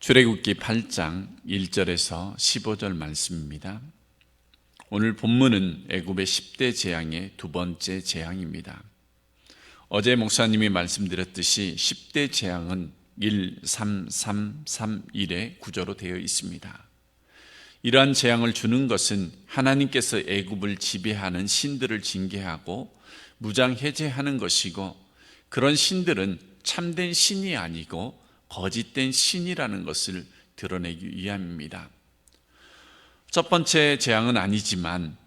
출애굽기 8장 1절에서 15절 말씀입니다. 오늘 본문은 애굽의 10대 재앙의 두 번째 재앙입니다. 어제 목사님이 말씀드렸듯이 10대 재앙은 1, 3, 3, 3, 1의 구조로 되어 있습니다. 이러한 재앙을 주는 것은 하나님께서 애굽을 지배하는 신들을 징계하고 무장해제하는 것이고, 그런 신들은 참된 신이 아니고 거짓된 신이라는 것을 드러내기 위함입니다. 첫 번째 재앙은 아니지만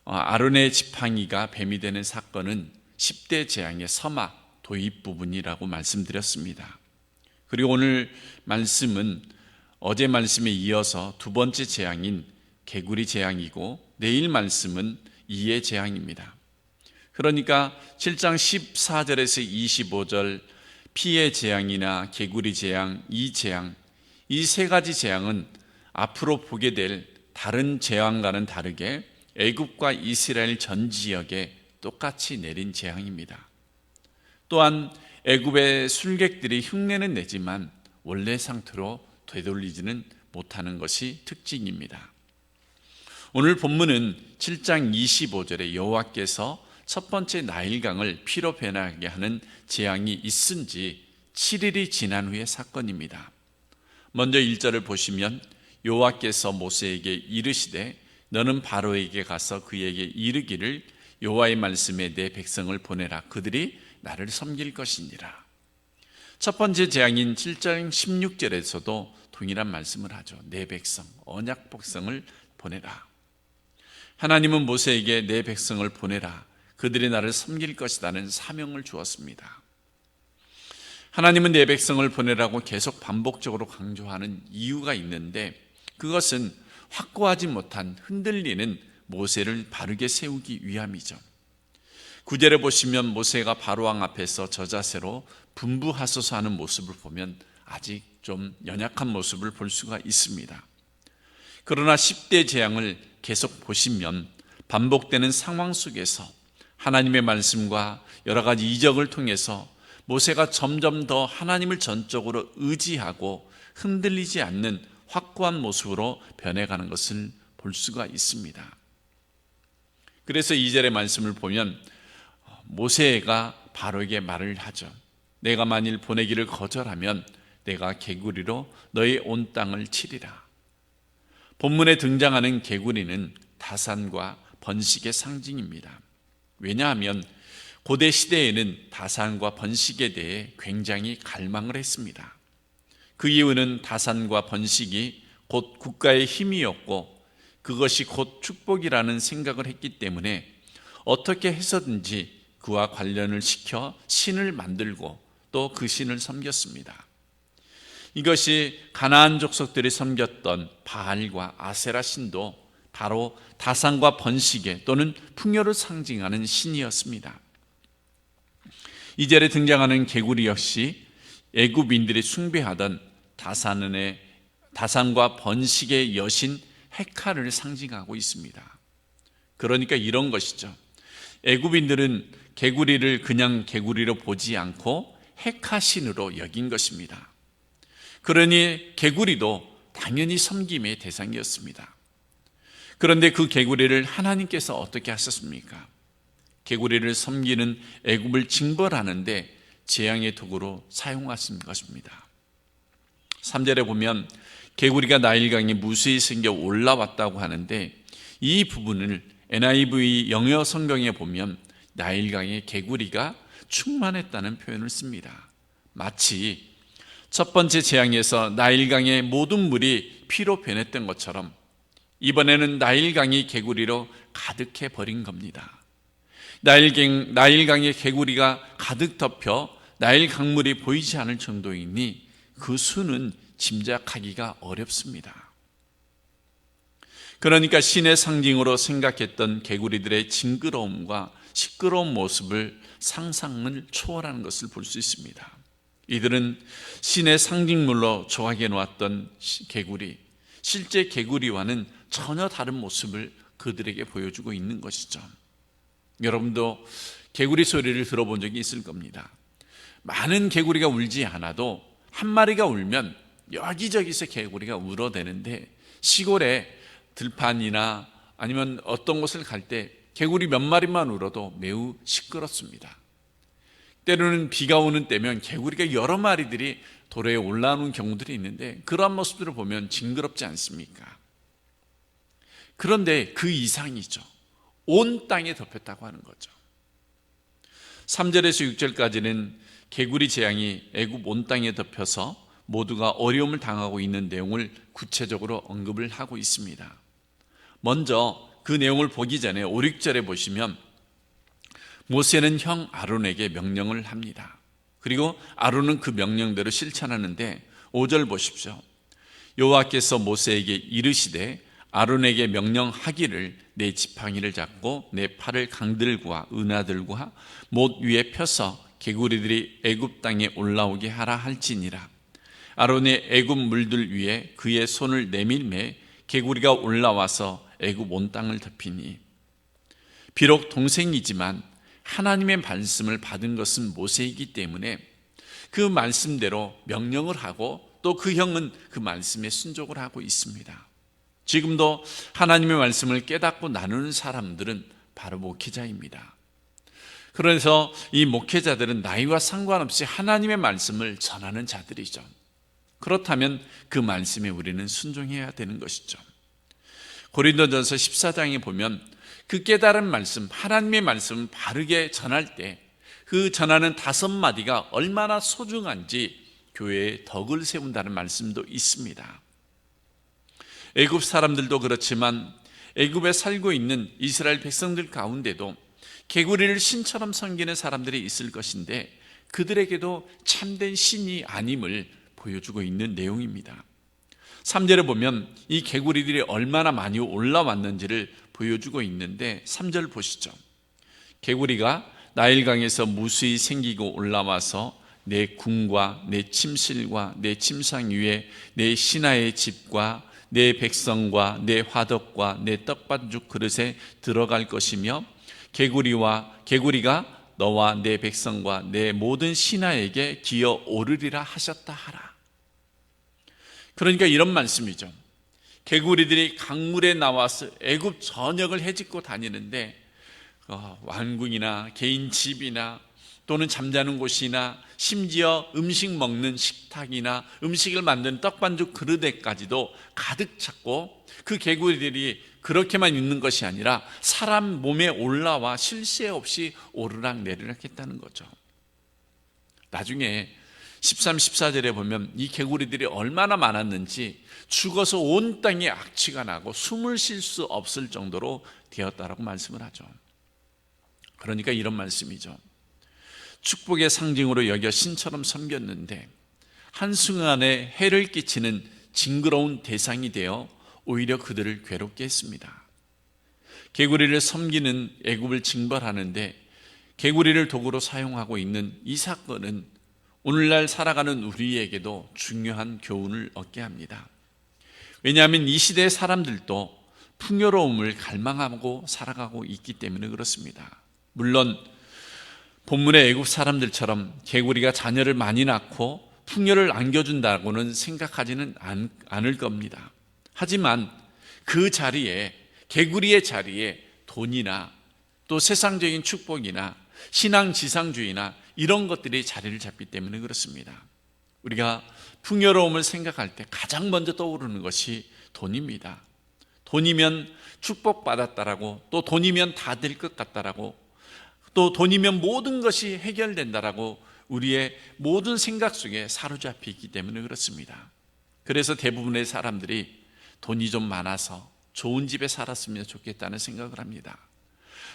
아론의 지팡이가 뱀이 되는 사건은 10대 재앙의 서막 도입 부분이라고 말씀드렸습니다. 그리고 오늘 말씀은 어제 말씀에 이어서 두 번째 재앙인 개구리 재앙이고, 내일 말씀은 이의 재앙입니다. 그러니까 7장 14절에서 25절 피의 재앙이나 개구리 재앙, 이 재앙, 이 세 가지 재앙은 앞으로 보게 될 다른 재앙과는 다르게 애굽과 이스라엘 전 지역에 똑같이 내린 재앙입니다. 또한 애굽의 술객들이 흉내는 내지만 원래 상태로 되돌리지는 못하는 것이 특징입니다. 오늘 본문은 7장 25절에 여호와께서 첫 번째 나일강을 피로 변하게 하는 재앙이 있은 지 7일이 지난 후의 사건입니다. 먼저 1절을 보시면 여호와께서 모세에게 이르시되 너는 바로에게 가서 그에게 이르기를 여호와의 말씀에 내 백성을 보내라. 그들이 나를 섬길 것이니라. 첫 번째 재앙인 7장 16절에서도 동일한 말씀을 하죠. 내 백성, 언약 백성을 보내라. 하나님은 모세에게 내 백성을 보내라. 그들이 나를 섬길 것이라는 사명을 주었습니다. 하나님은 내 백성을 보내라고 계속 반복적으로 강조하는 이유가 있는데, 그것은 확고하지 못한 흔들리는 모세를 바르게 세우기 위함이죠. 9절에 보시면 모세가 바로왕 앞에서 저자세로 분부하소서 하는 모습을 보면 아직 좀 연약한 모습을 볼 수가 있습니다. 그러나 10대 재앙을 계속 보시면 반복되는 상황 속에서 하나님의 말씀과 여러 가지 이적을 통해서 모세가 점점 더 하나님을 전적으로 의지하고 흔들리지 않는 확고한 모습으로 변해가는 것을 볼 수가 있습니다. 그래서 2절의 말씀을 보면 모세가 바로에게 말을 하죠. 내가 만일 보내기를 거절하면 내가 개구리로 너의 온 땅을 치리라. 본문에 등장하는 개구리는 다산과 번식의 상징입니다. 왜냐하면 고대 시대에는 다산과 번식에 대해 굉장히 갈망을 했습니다. 그 이유는 다산과 번식이 곧 국가의 힘이었고 그것이 곧 축복이라는 생각을 했기 때문에 어떻게 해서든지 그와 관련을 시켜 신을 만들고 또 그 신을 섬겼습니다. 이것이 가나안 족속들이 섬겼던 바알과 아세라 신도 바로 다산과 번식에 또는 풍요를 상징하는 신이었습니다. 2절에 등장하는 개구리 역시 애굽인들이 숭배하던 다산과 번식의 여신 헤카를 상징하고 있습니다. 그러니까 이런 것이죠. 애굽인들은 개구리를 그냥 개구리로 보지 않고 헤카 신으로 여긴 것입니다. 그러니 개구리도 당연히 섬김의 대상이었습니다. 그런데 그 개구리를 하나님께서 어떻게 하셨습니까? 개구리를 섬기는 애굽을 징벌하는데 재앙의 도구로 사용하신 것입니다. 3절에 보면 개구리가 나일강에 무수히 생겨 올라왔다고 하는데, 이 부분을 NIV 영어 성경에 보면 나일강에 개구리가 충만했다는 표현을 씁니다. 마치 첫 번째 재앙에서 나일강의 모든 물이 피로 변했던 것처럼 이번에는 나일강이 개구리로 가득해 버린 겁니다. 나일강의 개구리가 가득 덮여 나일 강물이 보이지 않을 정도이니 그 수는 짐작하기가 어렵습니다. 그러니까 신의 상징으로 생각했던 개구리들의 징그러움과 시끄러운 모습을 상상을 초월하는 것을 볼 수 있습니다. 이들은 신의 상징물로 조각해 놓았던 개구리, 실제 개구리와는 전혀 다른 모습을 그들에게 보여주고 있는 것이죠. 여러분도 개구리 소리를 들어본 적이 있을 겁니다. 많은 개구리가 울지 않아도 한 마리가 울면 여기저기서 개구리가 울어대는데 시골에 들판이나 아니면 어떤 곳을 갈 때 개구리 몇 마리만 울어도 매우 시끄럽습니다. 때로는 비가 오는 때면 개구리가 여러 마리들이 도로에 올라오는 경우들이 있는데 그러한 모습들을 보면 징그럽지 않습니까? 그런데 그 이상이죠. 온 땅에 덮였다고 하는 거죠. 3절에서 6절까지는 개구리 재앙이 애굽 온 땅에 덮여서 모두가 어려움을 당하고 있는 내용을 구체적으로 언급을 하고 있습니다. 먼저 그 내용을 보기 전에 5, 6절에 보시면 모세는 형 아론에게 명령을 합니다. 그리고 아론은 그 명령대로 실천하는데 5절 보십시오. 여호와께서 모세에게 이르시되 아론에게 명령하기를 내 지팡이를 잡고 내 팔을 강들과 은하들과 못 위에 펴서 개구리들이 애굽 땅에 올라오게 하라 할지니라. 아론의 애굽 물들 위에 그의 손을 내밀매 개구리가 올라와서 애굽 온 땅을 덮이니. 비록 동생이지만 하나님의 말씀을 받은 것은 모세이기 때문에 그 말씀대로 명령을 하고 또 그 형은 그 말씀에 순종을 하고 있습니다. 지금도 하나님의 말씀을 깨닫고 나누는 사람들은 바로 목회자입니다. 그래서 이 목회자들은 나이와 상관없이 하나님의 말씀을 전하는 자들이죠. 그렇다면 그 말씀에 우리는 순종해야 되는 것이죠. 고린도전서 14장에 보면 그 깨달은 말씀, 하나님의 말씀을 바르게 전할 때 그 전하는 5마디가 얼마나 소중한지 교회에 덕을 세운다는 말씀도 있습니다. 애굽 사람들도 그렇지만 애굽에 살고 있는 이스라엘 백성들 가운데도 개구리를 신처럼 섬기는 사람들이 있을 것인데 그들에게도 참된 신이 아님을 보여주고 있는 내용입니다. 3절에 보면 이 개구리들이 얼마나 많이 올라왔는지를 보여주고 있는데 3절 보시죠. 개구리가 나일강에서 무수히 생기고 올라와서 내 궁과 내 침실과 내 침상 위에 내 신하의 집과 내 백성과 내 화덕과 내 떡반죽 그릇에 들어갈 것이며 개구리가 너와 내 백성과 내 모든 신하에게 기어 오르리라 하셨다 하라. 그러니까 이런 말씀이죠. 개구리들이 강물에 나와서 애굽 전역을 헤집고 다니는데 왕궁이나 개인 집이나 또는 잠자는 곳이나 심지어 음식 먹는 식탁이나 음식을 만드는 떡반죽 그릇에까지도 가득 찼고 그 개구리들이 그렇게만 있는 것이 아니라 사람 몸에 올라와 쉴 새 없이 오르락 내리락 했다는 거죠. 나중에 13, 14절에 보면 이 개구리들이 얼마나 많았는지 죽어서 온 땅에 악취가 나고 숨을 쉴 수 없을 정도로 되었다라고 말씀을 하죠. 그러니까 이런 말씀이죠. 축복의 상징으로 여겨 신처럼 섬겼는데 한순간에 해를 끼치는 징그러운 대상이 되어 오히려 그들을 괴롭게 했습니다. 개구리를 섬기는 애굽을 징벌하는데 개구리를 도구로 사용하고 있는 이 사건은 오늘날 살아가는 우리에게도 중요한 교훈을 얻게 합니다. 왜냐하면 이 시대의 사람들도 풍요로움을 갈망하고 살아가고 있기 때문에 그렇습니다. 물론 본문의 애굽 사람들처럼 개구리가 자녀를 많이 낳고 풍요를 안겨준다고는 생각하지는 않을 겁니다. 하지만 그 자리에, 개구리의 자리에 돈이나 또 세상적인 축복이나 신앙 지상주의나 이런 것들이 자리를 잡기 때문에 그렇습니다. 우리가 풍요로움을 생각할 때 가장 먼저 떠오르는 것이 돈입니다. 돈이면 축복받았다라고, 또 돈이면 다 될 것 같다라고, 또 돈이면 모든 것이 해결된다라고 우리의 모든 생각 속에 사로잡혀 있기 때문에 그렇습니다. 그래서 대부분의 사람들이 돈이 좀 많아서 좋은 집에 살았으면 좋겠다는 생각을 합니다.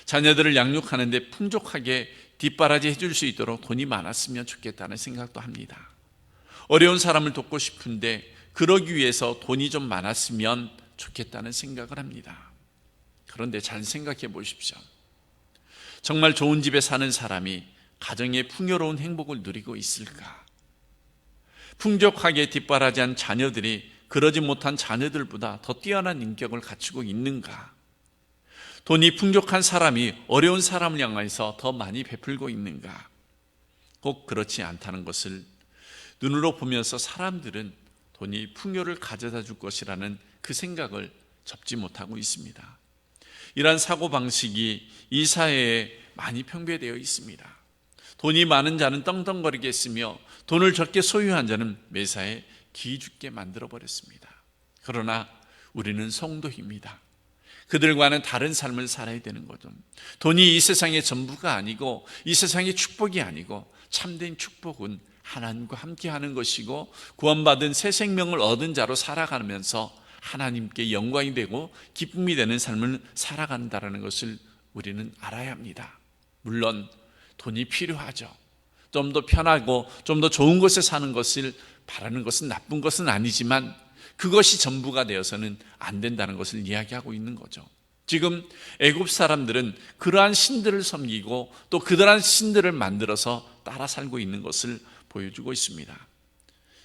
자녀들을 양육하는데 풍족하게 뒷바라지 해줄 수 있도록 돈이 많았으면 좋겠다는 생각도 합니다. 어려운 사람을 돕고 싶은데 그러기 위해서 돈이 좀 많았으면 좋겠다는 생각을 합니다. 그런데 잘 생각해 보십시오. 정말 좋은 집에 사는 사람이 가정의 풍요로운 행복을 누리고 있을까? 풍족하게 뒷바라지한 자녀들이 그러지 못한 자녀들보다 더 뛰어난 인격을 갖추고 있는가? 돈이 풍족한 사람이 어려운 사람을 향해서 더 많이 베풀고 있는가? 꼭 그렇지 않다는 것을 눈으로 보면서 사람들은 돈이 풍요를 가져다 줄 것이라는 그 생각을 접지 못하고 있습니다. 이러한 사고방식이 이 사회에 많이 평배되어 있습니다. 돈이 많은 자는 떵떵거리게 했으며 돈을 적게 소유한 자는 매사에 기죽게 만들어버렸습니다. 그러나 우리는 성도입니다. 그들과는 다른 삶을 살아야 되는 거죠. 돈이 이 세상의 전부가 아니고 이 세상의 축복이 아니고 참된 축복은 하나님과 함께하는 것이고 구원받은 새 생명을 얻은 자로 살아가면서 하나님께 영광이 되고 기쁨이 되는 삶을 살아간다는 것을 우리는 알아야 합니다. 물론 돈이 필요하죠. 좀 더 편하고 좀 더 좋은 곳에 사는 것을 바라는 것은 나쁜 것은 아니지만 그것이 전부가 되어서는 안 된다는 것을 이야기하고 있는 거죠. 지금 애굽 사람들은 그러한 신들을 섬기고 또 그러한 신들을 만들어서 따라 살고 있는 것을 보여주고 있습니다.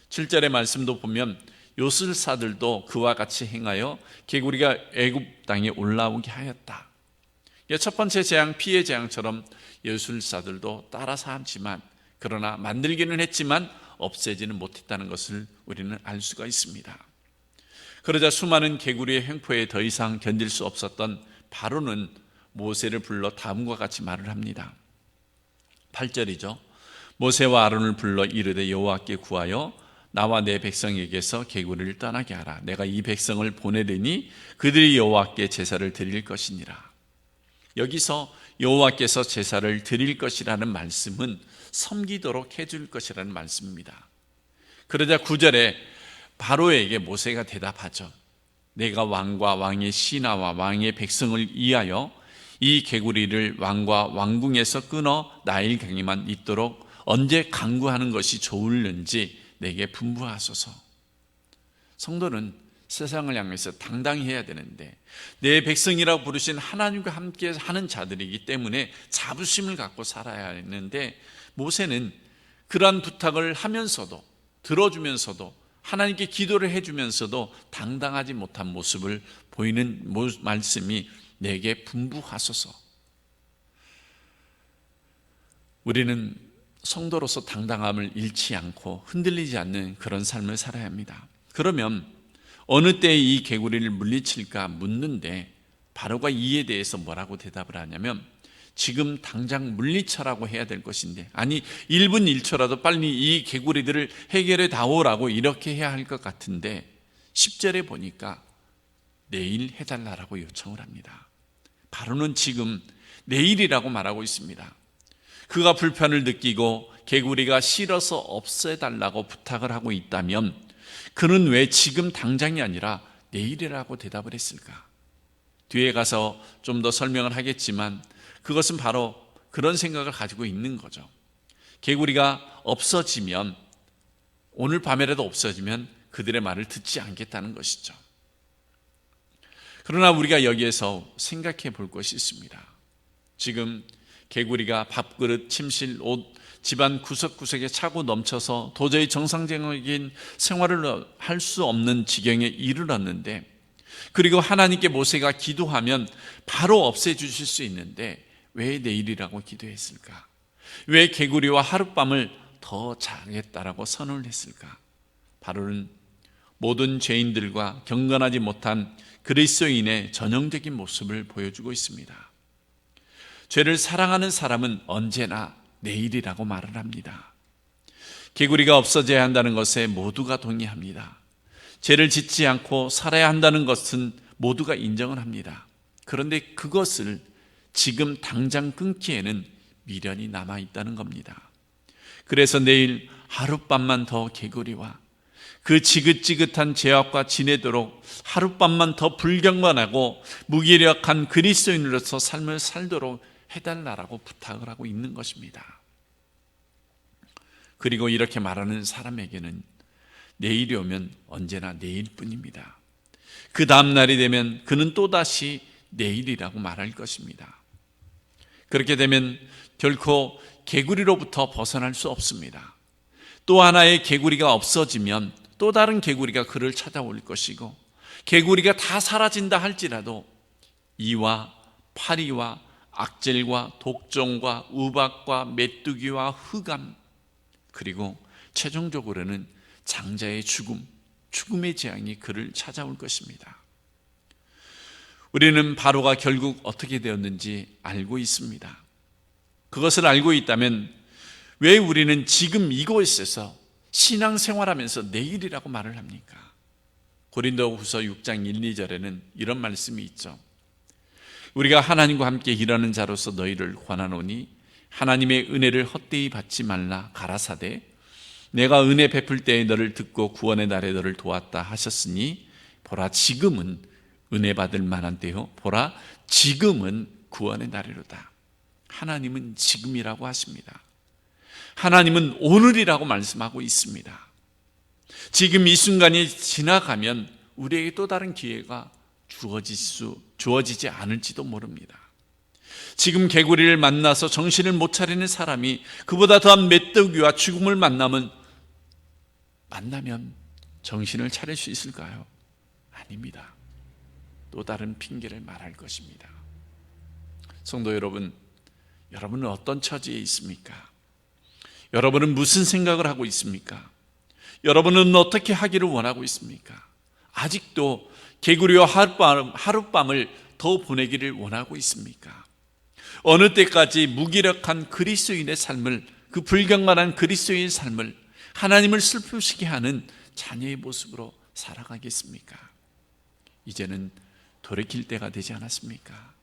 7절의 말씀도 보면 요술사들도 그와 같이 행하여 개구리가 애굽 땅에 올라오게 하였다. 첫 번째 재앙, 피해 재앙처럼 예술사들도 따라 삼지만 그러나 만들기는 했지만 없애지는 못했다는 것을 우리는 알 수가 있습니다. 그러자 수많은 개구리의 횡포에 더 이상 견딜 수 없었던 바로는 모세를 불러 다음과 같이 말을 합니다. 8절이죠. 모세와 아론을 불러 이르되 여호와께 구하여 나와 내 백성에게서 개구리를 떠나게 하라. 내가 이 백성을 보내리니 그들이 여호와께 제사를 드릴 것이니라. 여기서 여호와께서 제사를 드릴 것이라는 말씀은 섬기도록 해줄 것이라는 말씀입니다. 그러자 9절에 바로에게 모세가 대답하죠. 내가 왕과 왕의 신하와 왕의 백성을 위하여 이 개구리를 왕과 왕궁에서 끊어 나일강에만 있도록 언제 강구하는 것이 좋을는지 내게 분부하소서. 성도는 세상을 향해서 당당히 해야 되는데 내 백성이라고 부르신 하나님과 함께 하는 자들이기 때문에 자부심을 갖고 살아야 했는데 모세는 그러한 부탁을 하면서도 들어주면서도 하나님께 기도를 해주면서도 당당하지 못한 모습을 보이는 말씀이 내게 분부하소서. 우리는 성도로서 당당함을 잃지 않고 흔들리지 않는 그런 삶을 살아야 합니다. 그러면 어느 때에 이 개구리를 물리칠까 묻는데 바로가 이에 대해서 뭐라고 대답을 하냐면 지금 당장 물리쳐라고 해야 될 것인데 아니 1분 1초라도 빨리 이 개구리들을 해결해 다오라고 이렇게 해야 할 것 같은데 10절에 보니까 내일 해달라고 요청을 합니다. 바로는 지금 내일이라고 말하고 있습니다. 그가 불편을 느끼고 개구리가 싫어서 없애달라고 부탁을 하고 있다면 그는 왜 지금 당장이 아니라 내일이라고 대답을 했을까? 뒤에 가서 좀 더 설명을 하겠지만 그것은 바로 그런 생각을 가지고 있는 거죠. 개구리가 없어지면 오늘 밤에라도 없어지면 그들의 말을 듣지 않겠다는 것이죠. 그러나 우리가 여기에서 생각해 볼 것이 있습니다. 지금 개구리가 밥그릇, 침실, 옷, 집안 구석구석에 차고 넘쳐서 도저히 정상적인 생활을 할 수 없는 지경에 이르렀는데 그리고 하나님께 모세가 기도하면 바로 없애주실 수 있는데 왜 내일이라고 기도했을까? 왜 개구리와 하룻밤을 더 자겠다라고 선언을 했을까? 바로는 모든 죄인들과 경건하지 못한 그리스도인의 전형적인 모습을 보여주고 있습니다. 죄를 사랑하는 사람은 언제나 내일이라고 말을 합니다. 개구리가 없어져야 한다는 것에 모두가 동의합니다. 죄를 짓지 않고 살아야 한다는 것은 모두가 인정을 합니다. 그런데 그것을 지금 당장 끊기에는 미련이 남아있다는 겁니다. 그래서 내일 하룻밤만 더 개구리와 그 지긋지긋한 죄악과 지내도록 하룻밤만 더 불경건하고 무기력한 그리스도인으로서 삶을 살도록 해달라고 부탁을 하고 있는 것입니다. 그리고 이렇게 말하는 사람에게는 내일이 오면 언제나 내일뿐입니다. 그 다음 날이 되면 그는 또다시 내일이라고 말할 것입니다. 그렇게 되면 결코 개구리로부터 벗어날 수 없습니다. 또 하나의 개구리가 없어지면 또 다른 개구리가 그를 찾아올 것이고 개구리가 다 사라진다 할지라도 이와 파리와 악질과 독종과 우박과 메뚜기와 흑암 그리고 최종적으로는 장자의 죽음 죽음의 재앙이 그를 찾아올 것입니다. 우리는 바로가 결국 어떻게 되었는지 알고 있습니다. 그것을 알고 있다면 왜 우리는 지금 이곳에서 신앙생활하면서 내일이라고 말을 합니까? 고린도후서 6장 1, 2절에는 이런 말씀이 있죠. 우리가 하나님과 함께 일하는 자로서 너희를 권하노니 하나님의 은혜를 헛되이 받지 말라 가라사대 내가 은혜 베풀 때에 너를 듣고 구원의 날에 너를 도왔다 하셨으니 보라 지금은 은혜 받을 만한 때요 보라 지금은 구원의 날이로다. 하나님은 지금이라고 하십니다. 하나님은 오늘이라고 말씀하고 있습니다. 지금 이 순간이 지나가면 우리에게 또 다른 기회가 주어지지 않을지도 모릅니다. 지금 개구리를 만나서 정신을 못 차리는 사람이 그보다 더한 메뚜기와 죽음을 만나면 정신을 차릴 수 있을까요? 아닙니다. 또 다른 핑계를 말할 것입니다. 성도 여러분, 여러분은 어떤 처지에 있습니까? 여러분은 무슨 생각을 하고 있습니까? 여러분은 어떻게 하기를 원하고 있습니까? 아직도 개구리와 하룻밤을 더 보내기를 원하고 있습니까? 어느 때까지 무기력한 그리스도인의 삶을, 그 불경건한 그리스도인의 삶을 하나님을 슬프시게 하는 자녀의 모습으로 살아가겠습니까? 이제는 돌이킬 때가 되지 않았습니까?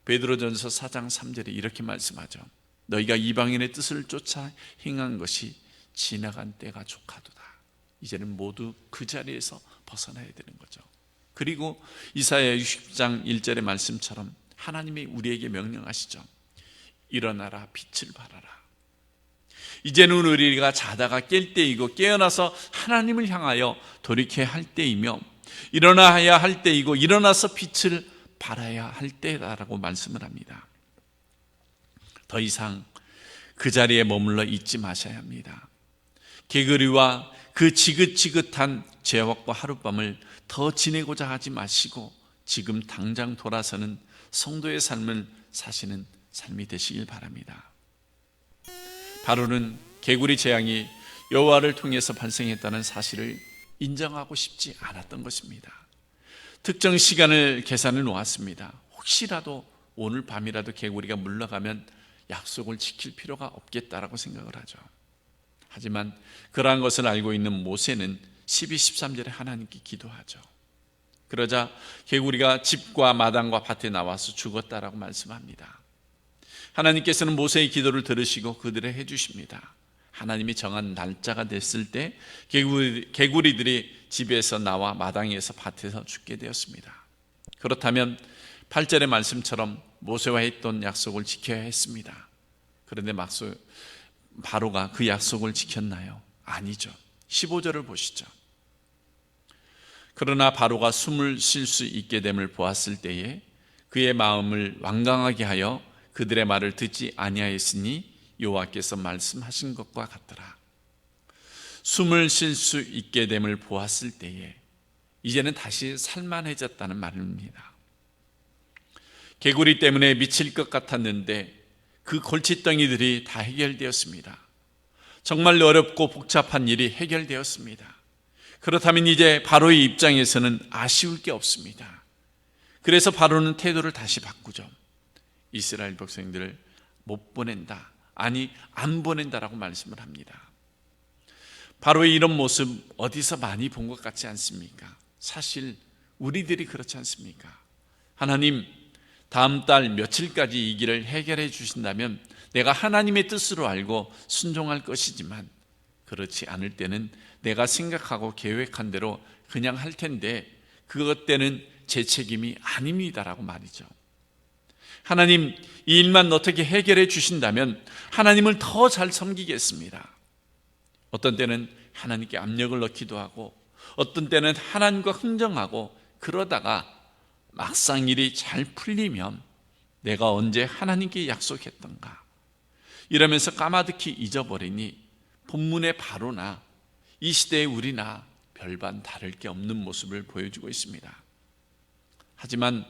베드로전서 4장 3절에 이렇게 말씀하죠. 너희가 이방인의 뜻을 쫓아 행한 것이 지나간 때가 족하도다. 이제는 모두 그 자리에서 벗어나야 되는 거죠. 그리고 이사야 60장 1절의 말씀처럼 하나님이 우리에게 명령하시죠. 일어나라 빛을 발하라. 이제는 우리가 자다가 깰 때이고 깨어나서 하나님을 향하여 돌이켜야 할 때이며 일어나야 할 때이고 일어나서 빛을 발하야 할 때다라고 말씀을 합니다. 더 이상 그 자리에 머물러 있지 마셔야 합니다. 개구리와 그 지긋지긋한 죄악과 하룻밤을 더 지내고자 하지 마시고 지금 당장 돌아서는 성도의 삶을 사시는 삶이 되시길 바랍니다. 바로는 개구리 재앙이 여호와를 통해서 발생했다는 사실을 인정하고 싶지 않았던 것입니다. 특정 시간을 계산해 놓았습니다. 혹시라도 오늘 밤이라도 개구리가 물러가면 약속을 지킬 필요가 없겠다라고 생각을 하죠. 하지만 그러한 것을 알고 있는 모세는 12, 13절에 하나님께 기도하죠. 그러자 개구리가 집과 마당과 밭에 나와서 죽었다라고 말씀합니다. 하나님께서는 모세의 기도를 들으시고 그들의 해주십니다. 하나님이 정한 날짜가 됐을 때 개구리들이 집에서 나와 마당에서 밭에서 죽게 되었습니다. 그렇다면 8절의 말씀처럼 모세와 했던 약속을 지켜야 했습니다. 그런데 바로가 그 약속을 지켰나요? 아니죠. 15절을 보시죠. 그러나 바로가 숨을 쉴 수 있게 됨을 보았을 때에 그의 마음을 완강하게 하여 그들의 말을 듣지 아니하였으니 여호와께서 말씀하신 것과 같더라. 숨을 쉴 수 있게 됨을 보았을 때에 이제는 다시 살만해졌다는 말입니다. 개구리 때문에 미칠 것 같았는데 그 골칫덩이들이 다 해결되었습니다. 정말 어렵고 복잡한 일이 해결되었습니다. 그렇다면 이제 바로의 입장에서는 아쉬울 게 없습니다. 그래서 바로는 태도를 다시 바꾸죠. 이스라엘 백성들을 못 보낸다, 아니 안 보낸다라고 말씀을 합니다. 바로의 이런 모습 어디서 많이 본 것 같지 않습니까? 사실 우리들이 그렇지 않습니까? 하나님, 다음 달 며칠까지 이 길을 해결해 주신다면 내가 하나님의 뜻으로 알고 순종할 것이지만 그렇지 않을 때는 내가 생각하고 계획한 대로 그냥 할 텐데 그것 때는 제 책임이 아닙니다라고 말이죠. 하나님, 이 일만 어떻게 해결해 주신다면 하나님을 더 잘 섬기겠습니다. 어떤 때는 하나님께 압력을 넣기도 하고 어떤 때는 하나님과 흥정하고 그러다가 막상 일이 잘 풀리면 내가 언제 하나님께 약속했던가 이러면서 까마득히 잊어버리니 본문의 바로나 이 시대의 우리나 별반 다를 게 없는 모습을 보여주고 있습니다. 하지만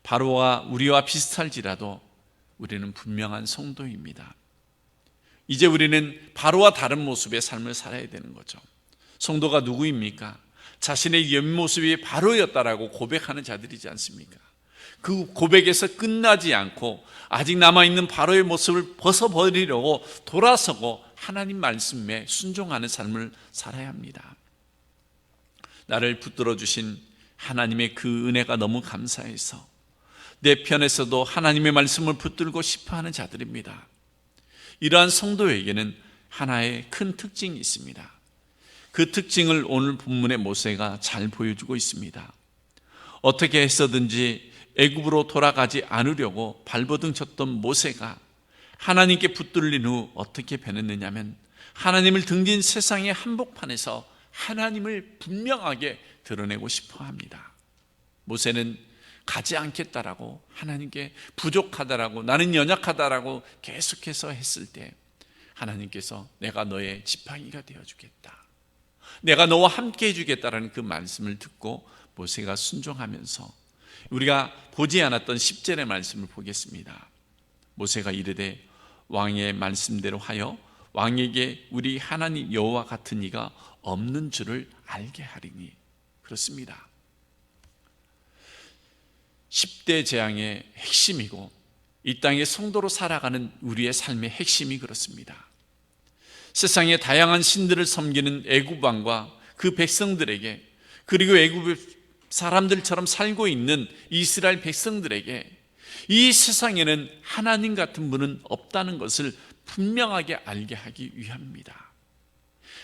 바로와 우리와 비슷할지라도 우리는 분명한 성도입니다. 이제 우리는 바로와 다른 모습의 삶을 살아야 되는 거죠. 성도가 누구입니까? 자신의 옆모습이 바로였다라고 고백하는 자들이지 않습니까? 그 고백에서 끝나지 않고 아직 남아있는 바로의 모습을 벗어버리려고 돌아서고 하나님 말씀에 순종하는 삶을 살아야 합니다. 나를 붙들어 주신 하나님의 그 은혜가 너무 감사해서 내 편에서도 하나님의 말씀을 붙들고 싶어하는 자들입니다. 이러한 성도에게는 하나의 큰 특징이 있습니다. 그 특징을 오늘 본문의 모세가 잘 보여주고 있습니다. 어떻게 해서든지 애굽으로 돌아가지 않으려고 발버둥 쳤던 모세가 하나님께 붙들린 후 어떻게 변했느냐면 하나님을 등진 세상의 한복판에서 하나님을 분명하게 드러내고 싶어 합니다. 모세는 가지 않겠다라고, 하나님께 부족하다라고, 나는 연약하다라고 계속해서 했을 때 하나님께서 내가 너의 지팡이가 되어주겠다, 내가 너와 함께 해주겠다라는 그 말씀을 듣고 모세가 순종하면서 우리가 보지 않았던 10절의 말씀을 보겠습니다. 모세가 이르되 왕의 말씀대로 하여 왕에게 우리 하나님 여호와 같은 이가 없는 줄을 알게 하리니. 그렇습니다. 10대 재앙의 핵심이고 이 땅의 성도로 살아가는 우리의 삶의 핵심이 그렇습니다. 세상의 다양한 신들을 섬기는 애굽 왕과 그 백성들에게, 그리고 애굽의 사람들처럼 살고 있는 이스라엘 백성들에게 이 세상에는 하나님 같은 분은 없다는 것을 분명하게 알게 하기 위함입니다.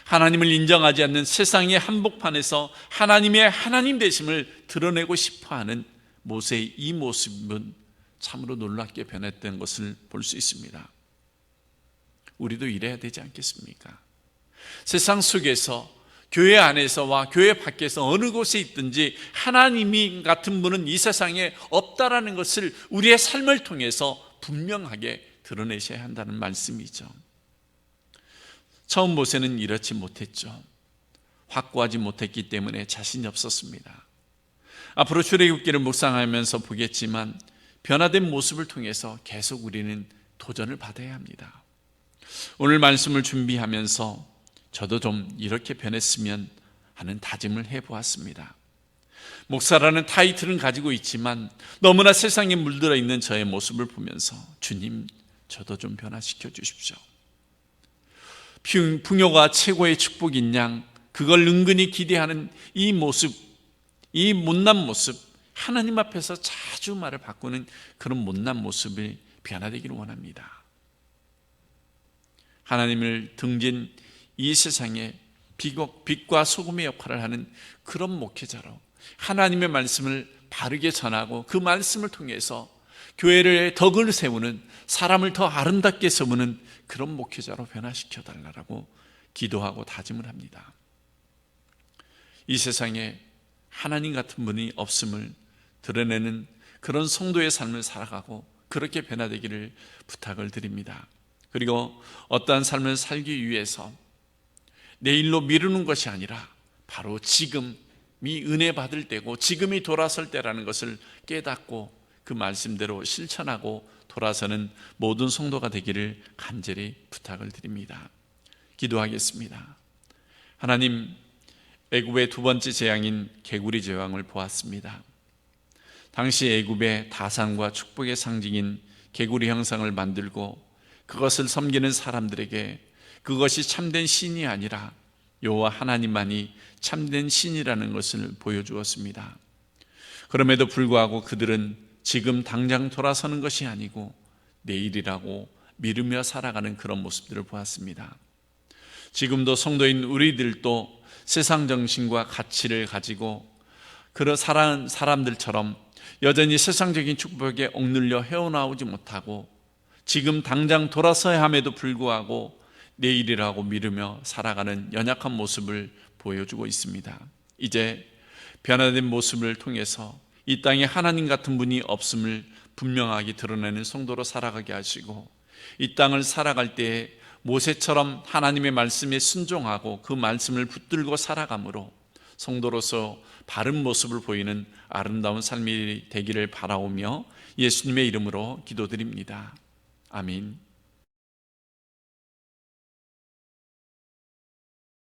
하나님을 인정하지 않는 세상의 한복판에서 하나님의 하나님 되심을 드러내고 싶어하는 모세의 이 모습은 참으로 놀랍게 변했던 것을 볼 수 있습니다. 우리도 이래야 되지 않겠습니까? 세상 속에서, 교회 안에서와 교회 밖에서 어느 곳에 있든지 하나님이 같은 분은 이 세상에 없다라는 것을 우리의 삶을 통해서 분명하게 드러내셔야 한다는 말씀이죠. 처음 모세는 이렇지 못했죠. 확고하지 못했기 때문에 자신이 없었습니다. 앞으로 출애굽기를 묵상하면서 보겠지만 변화된 모습을 통해서 계속 우리는 도전을 받아야 합니다. 오늘 말씀을 준비하면서 저도 좀 이렇게 변했으면 하는 다짐을 해보았습니다. 목사라는 타이틀은 가지고 있지만 너무나 세상에 물들어 있는 저의 모습을 보면서 주님, 저도 좀 변화시켜 주십시오. 풍요가 최고의 축복인 양 그걸 은근히 기대하는 이 모습, 이 못난 모습, 하나님 앞에서 자주 말을 바꾸는 그런 못난 모습이 변화되기를 원합니다. 하나님을 등진 이 세상에 빛과 소금의 역할을 하는 그런 목회자로 하나님의 말씀을 바르게 전하고 그 말씀을 통해서 교회를 덕을 세우는, 사람을 더 아름답게 세우는 그런 목회자로 변화시켜 달라고 기도하고 다짐을 합니다. 이 세상에 하나님 같은 분이 없음을 드러내는 그런 성도의 삶을 살아가고 그렇게 변화되기를 부탁을 드립니다. 그리고 어떠한 삶을 살기 위해서 내일로 미루는 것이 아니라 바로 지금이 은혜 받을 때고 지금이 돌아설 때라는 것을 깨닫고 그 말씀대로 실천하고 돌아서는 모든 성도가 되기를 간절히 부탁을 드립니다. 기도하겠습니다. 하나님, 애굽의 두 번째 재앙인 개구리 재앙을 보았습니다. 당시 애굽의 다산과 축복의 상징인 개구리 형상을 만들고 그것을 섬기는 사람들에게 그것이 참된 신이 아니라 여호와 하나님만이 참된 신이라는 것을 보여주었습니다. 그럼에도 불구하고 그들은 지금 당장 돌아서는 것이 아니고 내일이라고 미루며 살아가는 그런 모습들을 보았습니다. 지금도 성도인 우리들도 세상 정신과 가치를 가지고 그런 사람들처럼 여전히 세상적인 축복에 억눌려 헤어나오지 못하고 지금 당장 돌아서야 함에도 불구하고 내일이라고 미루며 살아가는 연약한 모습을 보여주고 있습니다. 이제 변화된 모습을 통해서 이 땅에 하나님 같은 분이 없음을 분명하게 드러내는 성도로 살아가게 하시고 이 땅을 살아갈 때에 모세처럼 하나님의 말씀에 순종하고 그 말씀을 붙들고 살아감으로 성도로서 바른 모습을 보이는 아름다운 삶이 되기를 바라오며 예수님의 이름으로 기도드립니다. 아멘.